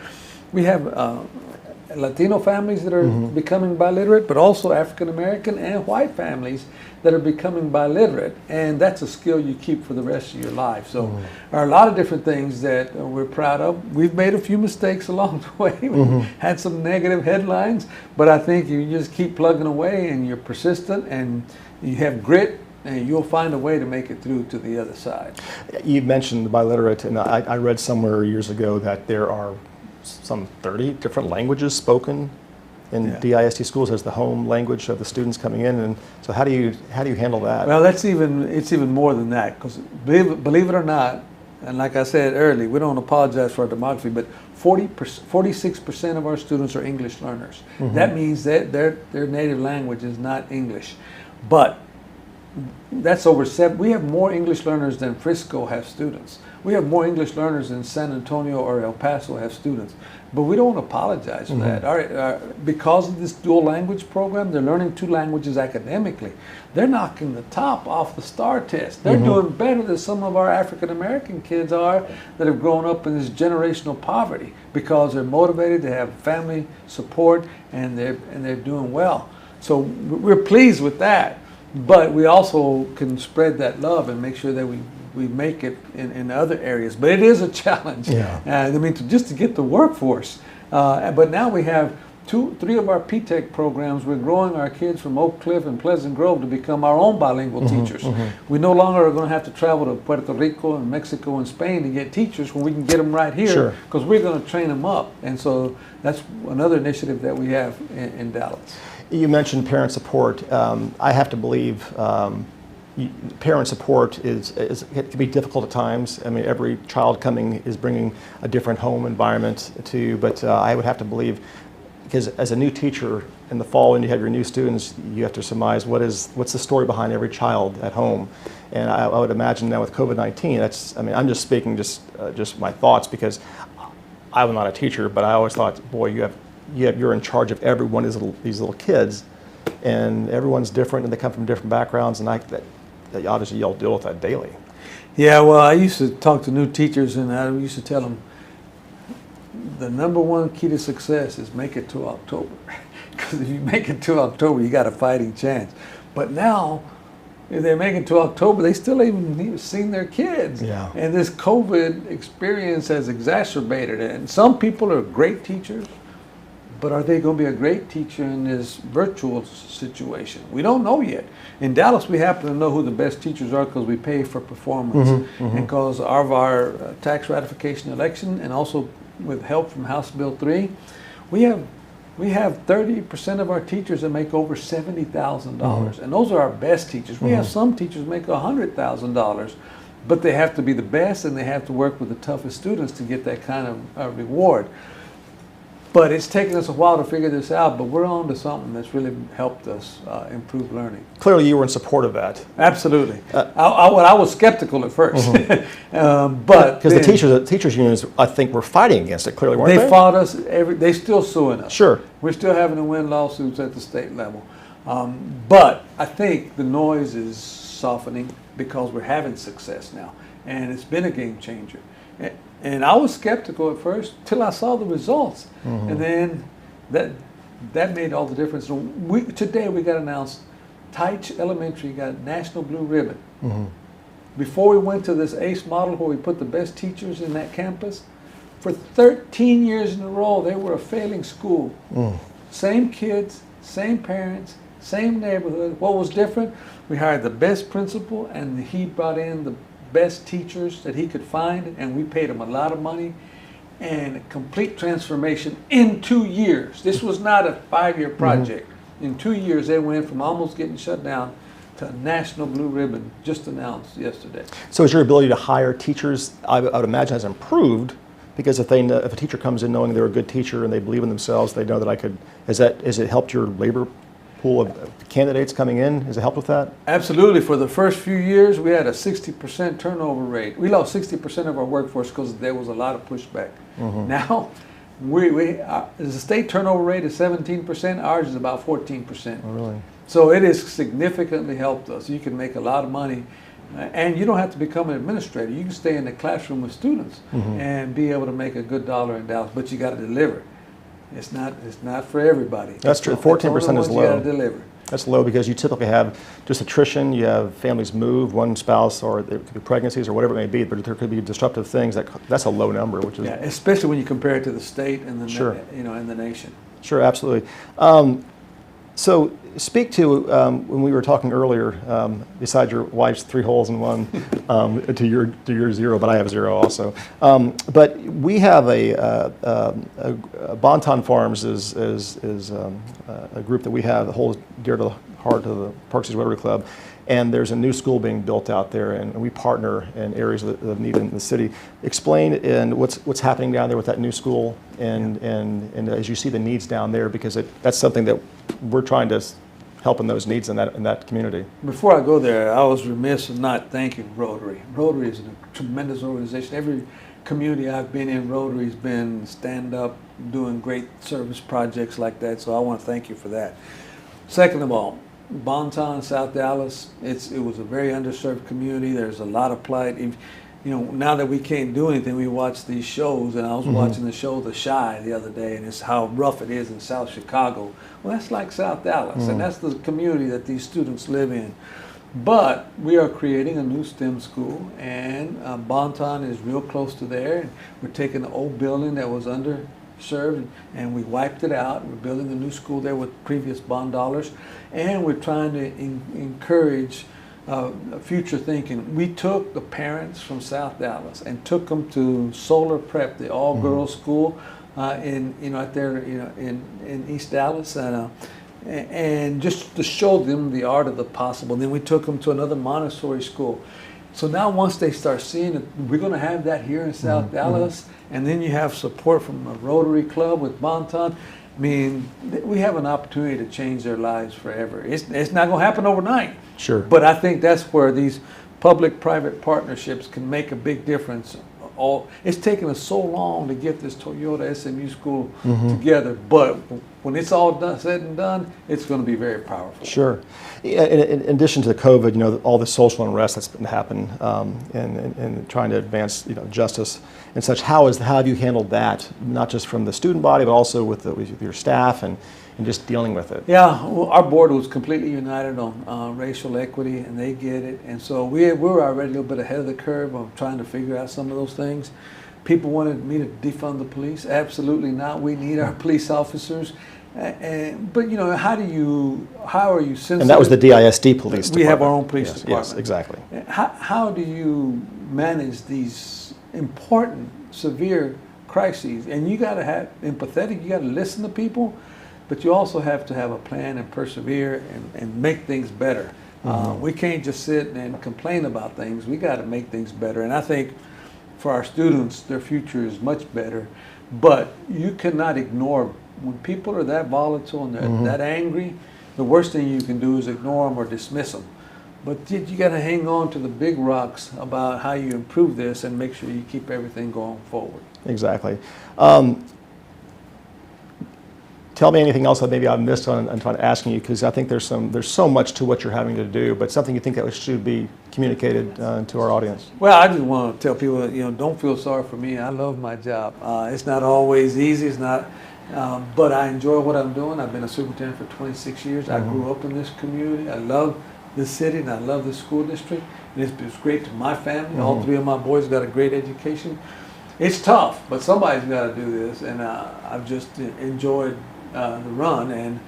Latino families that are becoming biliterate, but also African American and white families that are becoming biliterate, and that's a skill you keep for the rest of your life. So there are a lot of different things that we're proud of. We've made a few mistakes along the way. We've had some negative headlines, but I think you just keep plugging away and you're persistent and you have grit, and you'll find a way to make it through to the other side. You mentioned the biliterate, and I read somewhere years ago that there are some 30 different languages spoken in DISD schools as the home language of the students coming in, and so how do you handle that? Well, it's even more than that, because believe it or not, and like I said earlier, we don't apologize for our demography, but 46% of our students are English learners. That means that their native language is not English, but that's over 7. We have more English learners than Frisco have students. We have more English learners than San Antonio or El Paso have students. But we don't apologize for that. Because of this dual language program, they're learning 2 languages academically. They're knocking the top off the STAR test. They're doing better than some of our African American kids are that have grown up in this generational poverty, because they're motivated, they have family support, and they're doing well. So we're pleased with that. But we also can spread that love and make sure that we make it in other areas. But it is a challenge. I mean, just to get the workforce. But now we have 3 of our P-TECH programs. We're growing our kids from Oak Cliff and Pleasant Grove to become our own bilingual teachers. We no longer are going to have to travel to Puerto Rico and Mexico and Spain to get teachers when we can get them right here, because we're going to train them up. And so that's another initiative that we have in Dallas. You mentioned parent support. I have to believe parent support it can be difficult at times. I mean, every child coming is bringing a different home environment to you, but I would have to believe, because as a new teacher in the fall, when you have your new students, you have to surmise what's the story behind every child at home. And I would imagine now with COVID-19, I mean, I'm just speaking just my thoughts, because I'm not a teacher, but I always thought, boy, you're in charge of every one of these little kids, and everyone's different, and they come from different backgrounds, and obviously you'll deal with that daily. Yeah, well, I used to talk to new teachers, and I used to tell them the #1 key to success is make it to October, because if you make it to October, you got a fighting chance. But now, if they make it to October, they still haven't even seen their kids. And this COVID experience has exacerbated it. And some people are great teachers, but are they going to be a great teacher in this virtual situation? We don't know yet. In Dallas, we happen to know who the best teachers are because we pay for performance. And because of our tax ratification election, and also with help from House Bill 3, we have 30% of our teachers that make over $70,000. And those are our best teachers. We have some teachers make $100,000, but they have to be the best, and they have to work with the toughest students to get that kind of reward. But it's taken us a while to figure this out, but we're on to something that's really helped us improve learning. Clearly you were in support of that. Absolutely. I was skeptical at first. But because the teachers unions, I think, were fighting against it, clearly, weren't they? They fought us, they're still suing us. Sure. We're still having to win lawsuits at the state level. But I think the noise is softening because we're having success now. And it's been a game changer. And I was skeptical at first till I saw the results. And then that made all the difference. Today we got announced, Teich Elementary got National Blue Ribbon. Before we went to this ACE model where we put the best teachers in that campus, for 13 years in a row they were a failing school. Same kids, same parents, same neighborhood. What was different? We hired the best principal, and he brought in the best teachers that he could find, and we paid him a lot of money, and a complete transformation in 2 years. This was not a 5-year project. In 2 years, they went from almost getting shut down to a National Blue Ribbon, just announced yesterday. So is your ability to hire teachers, I would imagine, has improved, because if a teacher comes in knowing they're a good teacher and they believe in themselves, they know that has it helped your labor pool of candidates coming in? Has it helped with that? Absolutely. For the first few years, we had a 60% turnover rate. We lost 60% of our workforce because there was a lot of pushback. Now, the state turnover rate is 17%. Ours is about 14%. Oh, really? So it has significantly helped us. You can make a lot of money, and you don't have to become an administrator. You can stay in the classroom with students and be able to make a good dollar in Dallas, but you got to deliver. It's not for everybody. That's true. It's only 14% the is ones you low. gotta deliver. That's low because you typically have just attrition, you have families move, one spouse, or there could be pregnancies or whatever it may be, but there could be disruptive things. That's a low number, which is... Yeah, especially when you compare it to the state and the, Sure. and the nation. Sure, absolutely. So speak to, when we were talking earlier, besides your wife's 3 holes in one, to your 0, but I have 0 also. But we have Bonton Farms is a group that we have that holds dear to the heart of the Park Cities Rotary Club. And there's a new school being built out there, and we partner in areas of need in the city. Explain and what's happening down there with that new school, and as you see the needs down there, because that's something that we're trying to help in those needs in that community. Before I go there, I was remiss in not thanking Rotary. Rotary is a tremendous organization. Every community I've been in, Rotary's been stand up, doing great service projects like that. So I want to thank you for that. Second of all, Bonton, South Dallas, it was a very underserved community. There's a lot of plight. Now that we can't do anything, we watch these shows, and I was watching the show The Chi the other day, and it's how rough it is in South Chicago. Well, that's like South Dallas, and that's the community that these students live in. But we are creating a new STEM school, and Bonton is real close to there. And we're taking the old building that was underserved, and we wiped it out. We're building a new school there with previous bond dollars, and we're trying to encourage future thinking. We took the parents from South Dallas and took them to Solar Prep, the all-girls school in East Dallas, and just to show them the art of the possible. And then we took them to another Montessori school. So now once they start seeing it, we're going to have that here in South Dallas, and then you have support from a Rotary Club with Bonton. I mean, we have an opportunity to change their lives forever. It's not going to happen overnight. Sure. But I think that's where these public-private partnerships can make a big difference. It's taken us so long to get this Toyota SMU school together, but when it's all said and done, it's going to be very powerful. Sure. In addition to COVID, all the social unrest that's been happening and trying to advance, justice and such. How have you handled that, not just from the student body, but also with your staff and just dealing with it? Yeah, well, our board was completely united on racial equity, and they get it. And so we were already a little bit ahead of the curve on trying to figure out some of those things. People wanted me to defund the police. Absolutely not. We need our police officers. But how are you sensitive? And that was the DISD police department. We have our own police department. Yes, exactly. How do you manage these important, severe crises? And you got to have empathetic. You got to listen to people, but you also have to have a plan and persevere and make things better. We can't just sit and complain about things. We got to make things better. And I think for our students, their future is much better. But you cannot ignore when people are that volatile and they're that angry. The worst thing you can do is ignore them or dismiss them. But you got to hang on to the big rocks about how you improve this and make sure you keep everything going forward. Exactly. Tell me anything else that maybe I missed on trying to asking you, because I think there's so much to what you're having to do, but something you think that should be communicated to our audience. Well, I just want to tell people, don't feel sorry for me. I love my job. It's not always easy. It's not, but I enjoy what I'm doing. I've been a superintendent for 26 years. I grew up in this community. I love this city and I love this school district. And it's great to my family. All 3 of my boys got a great education. It's tough, but somebody's got to do this, and I've just enjoyed the run, and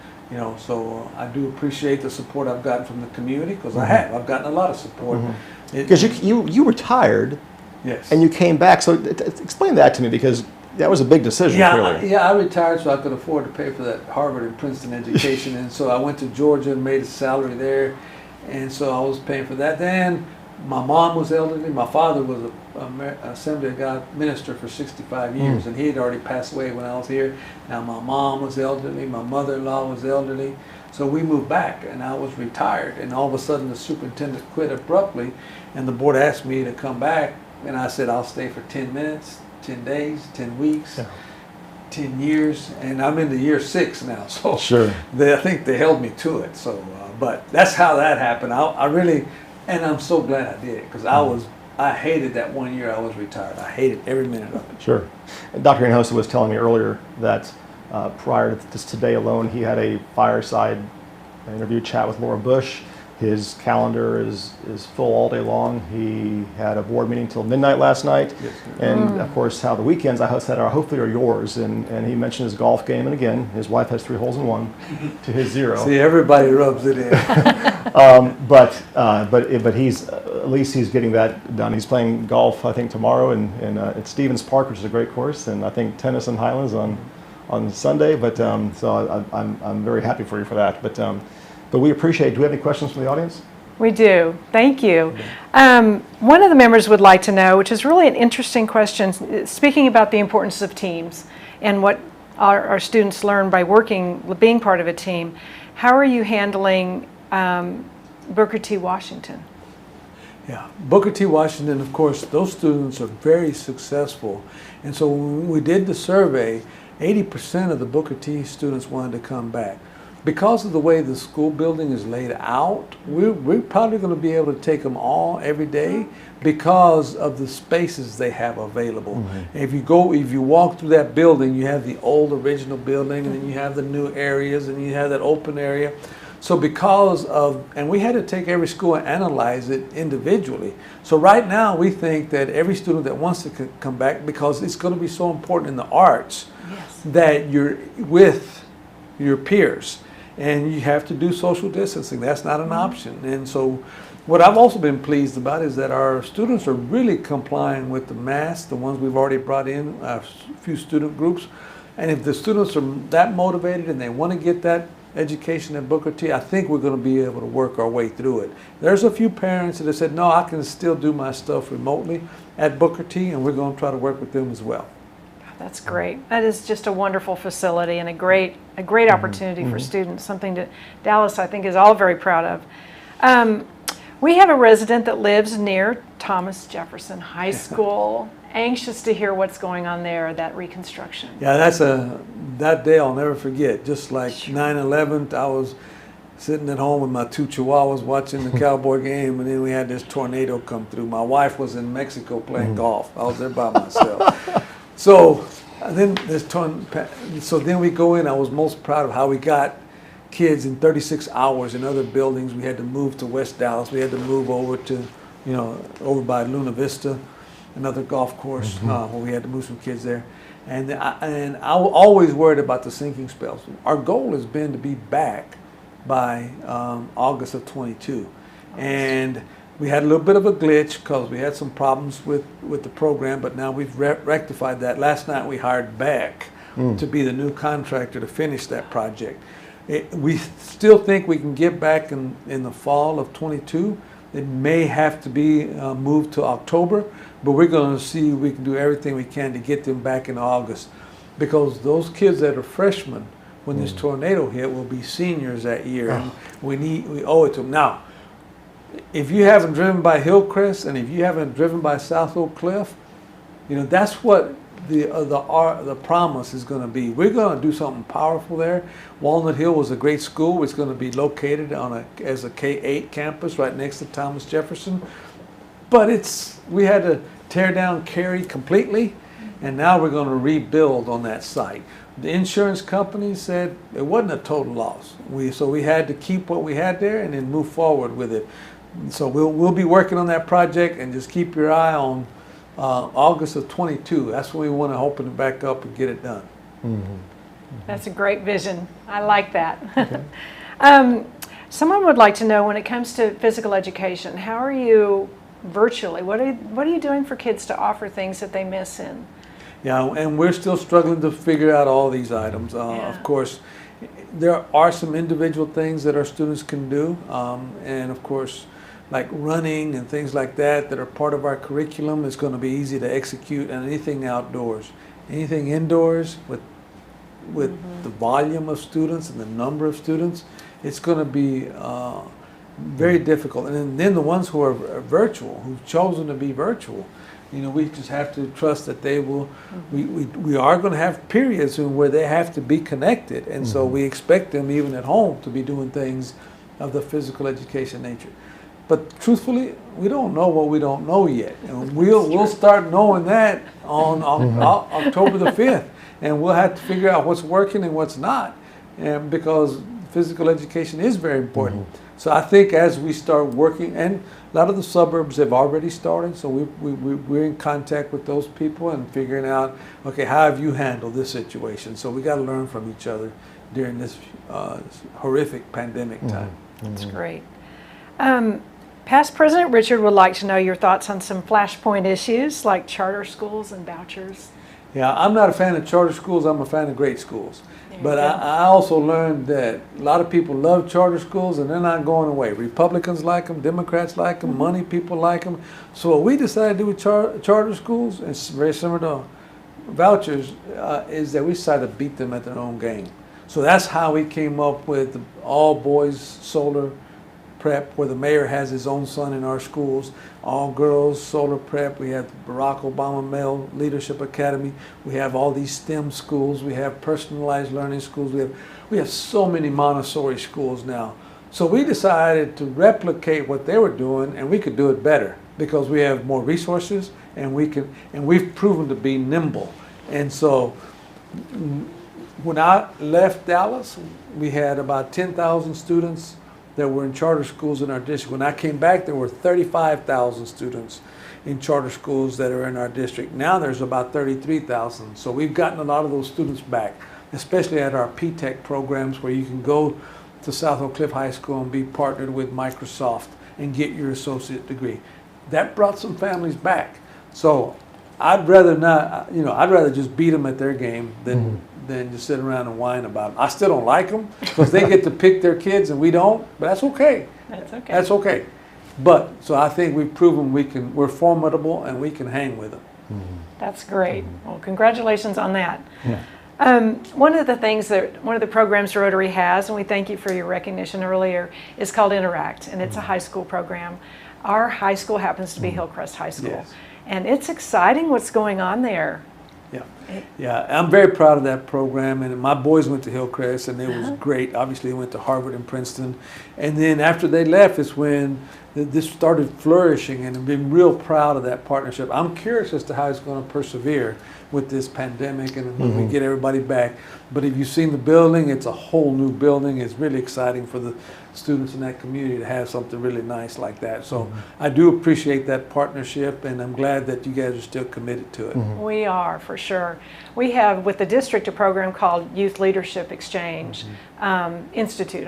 so I do appreciate the support I've gotten from the community, because I've gotten a lot of support. Because you retired, yes, and you came back. So explain that to me, because that was a big decision. Clearly. I retired so I could afford to pay for that Harvard and Princeton education, and so I went to Georgia and made a salary there, and so I was paying for that. Then my mom was elderly. My father was an Assembly of God minister for 65 years, and he had already passed away when I was here. Now my mom was elderly, my mother-in-law was elderly, so we moved back, and I was retired. And all of a sudden, the superintendent quit abruptly, and the board asked me to come back, and I said I'll stay for 10 minutes, 10 days, 10 weeks. 10 years, and I'm into year 6 now, so I think they held me to it. So, but that's how that happened. I really, and I'm so glad I did it, because I hated that 1 year I was retired. I hated every minute of it. Sure. And Dr. Hinojosa was telling me earlier that Prior to just today alone, he had a fireside interview chat with Laura Bush. His calendar is full all day long. He had a board meeting till midnight last night. Yes. And of course, how the weekends I said are hopefully are yours. And he mentioned his golf game. And again, his wife has 3 holes in 1 to his 0. See, everybody rubs it in. But he's at least he's getting that done. He's playing golf, I think, tomorrow and at Stevens Park, which is a great course, and I think tennis in Highlands on Sunday. But so I'm very happy for you for that. But we appreciate. Do we have any questions from the audience? We do. Thank you. One of the members would like to know, which is really an interesting question, speaking about the importance of teams and what our students learn by being part of a team. How are you handling Booker T. Washington? Yeah, Booker T. Washington, of course, those students are very successful. And so when we did the survey, 80% of the Booker T students wanted to come back. Because of the way the school building is laid out, we're probably going to be able to take them all every day because of the spaces they have available. Mm-hmm. If you walk through that building, you have the old original building, and then you have the new areas, and you have that open area. So and we had to take every school and analyze it individually. So right now we think that every student that wants to come back, because it's going to be so important in the arts, yes, that you're with your peers. And you have to do social distancing. That's not an option. And so what I've also been pleased about is that our students are really complying with the masks, the ones we've already brought in, a few student groups. And if the students are that motivated and they want to get that education at Booker T, I think we're going to be able to work our way through it. There's a few parents that have said, no, I can still do my stuff remotely at Booker T, and we're going to try to work with them as well. That's great. That is just a wonderful facility and a great opportunity for students, something that Dallas, I think, is all very proud of. We have a resident that lives near Thomas Jefferson High School, anxious to hear what's going on there, that reconstruction. Yeah, that day I'll never forget. Just like 9/11, I was sitting at home with my 2 chihuahuas watching the Cowboy game, and then we had this tornado come through. My wife was in Mexico playing golf. I was there by myself. So then then we go in. I was most proud of how we got kids in 36 hours in other buildings. We had to move to West Dallas. We had to move over to, over by Luna Vista, another golf course, where we had to move some kids there. And I was always worried about the sinking spells. Our goal has been to be back by August of 22. And we had a little bit of a glitch because we had some problems with the program, but now we've rectified that. Last night we hired Beck to be the new contractor to finish that project. We still think we can get back in the fall of 22. It may have to be moved to October, but we're going to see if we can do everything we can to get them back in August, because those kids that are freshmen when this tornado hit will be seniors that year, and we owe it to them. Now, if you haven't driven by Hillcrest and if you haven't driven by South Oak Cliff, that's what the promise is going to be. We're going to do something powerful there. Walnut Hill was a great school. It's going to be located as a K-8 campus right next to Thomas Jefferson. But we had to tear down Cary completely, and now we're going to rebuild on that site. The insurance company said it wasn't a total loss. So we had to keep what we had there and then move forward with it. So we'll be working on that project, and just keep your eye on August of 22. That's when we want to open it back up and get it done. That's a great vision. I like that. Okay. Someone would like to know, when it comes to physical education, how are you virtually? What are you doing for kids to offer things that they miss in? Yeah, and we're still struggling to figure out all these items. Of course, there are some individual things that our students can do, and of course, like running and things like that are part of our curriculum. It's going to be easy to execute, and anything outdoors. Anything indoors with the volume of students and the number of students, it's going to be very difficult. And then the ones who are virtual, who've chosen to be virtual, we just have to trust that they will. We are going to have periods where they have to be connected, and so we expect them, even at home, to be doing things of the physical education nature. But truthfully, we don't know what we don't know yet, and we'll start knowing that on October the 5th. and we'll have to figure out what's working and what's not, and because physical education is very important. So I think as we start working, and a lot of the suburbs have already started, so we're in contact with those people and figuring out, okay, how have you handled this situation? So we got to learn from each other during this horrific pandemic time. That's great. Past President Richard would like to know your thoughts on some flashpoint issues like charter schools and vouchers. Yeah, I'm not a fan of charter schools. I'm a fan of great schools. But go. I also learned that a lot of people love charter schools and they're not going away. Republicans like them, Democrats like them, money people like them. So what we decided to do with charter schools, and it's very similar to vouchers, is that we decided to beat them at their own game. So that's how we came up with the all boys solar prep, where the mayor has his own son in our schools, all girls solar prep. We have the Barack Obama Male Leadership Academy. We have all these STEM schools. We have personalized learning schools. We have so many Montessori schools now. So we decided to replicate what they were doing, and we could do it better because we have more resources, and we've proven to be nimble. And so when I left Dallas, we had about 10,000 students that were in charter schools in our district. When I came back, there were 35,000 students in charter schools that are in our district. Now there's about 33,000. So we've gotten a lot of those students back, especially at our P-Tech programs, where you can go to South Oak Cliff High School and be partnered with Microsoft and get your associate degree. That brought some families back. So I'd rather not, I'd rather just beat them at their game than just sit around and whine about them. I still don't like them because they get to pick their kids and we don't, but that's okay. That's okay. That's okay. But, so I think we've proven we're formidable and we can hang with them. That's great. Well, congratulations on that. One of the programs Rotary has, and we thank you for your recognition earlier, is called Interact, and it's a high school program. Our high school happens to be Hillcrest High School, Yes. and it's exciting what's going on there. Yeah, I'm very proud of that program, and my boys went to Hillcrest, and it was great. Obviously, they went to Harvard and Princeton, and then after they left is when this started flourishing, and I've been real proud of that partnership. I'm curious as to how it's going to persevere with this pandemic and when we get everybody back. But if you've seen the building, it's a whole new building. It's really exciting for the students in that community to have something really nice like that. So I do appreciate that partnership, and I'm glad that you guys are still committed to it. We are, for sure. We have with the district a program called Youth Leadership Exchange Institute,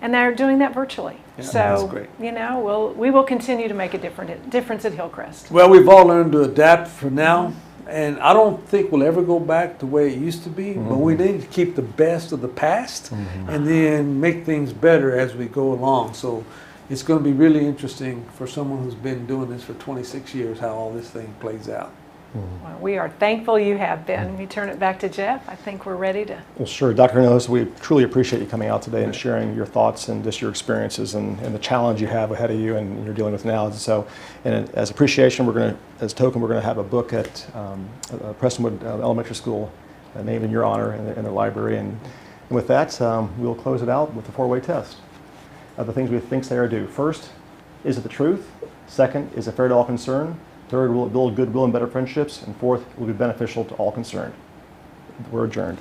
and they're doing that virtually. Yeah, So, that's great. we will continue to make a difference at Hillcrest. Well, we've all learned to adapt for now, and I don't think we'll ever go back the way it used to be, but we need to keep the best of the past and then make things better as we go along. So it's going to be really interesting for someone who's been doing this for 26 years how all this thing plays out. Well, we are thankful you have been. We turn it back to Jeff. I think we're ready to. Well, sure. Dr. Hinojosa, we truly appreciate you coming out today and sharing your thoughts and just your experiences and the challenge you have ahead of you and you're dealing with now. So, and as appreciation, as a token, we're going to have a book at Prestonwood Elementary School named in your honor in their library. And with that, we'll close it out with the four-way test of the things we think, say, or do. First, is it the truth? Second, is it fair to all concerned? Third, will it build goodwill and better friendships? And fourth, will it be beneficial to all concerned? We're adjourned.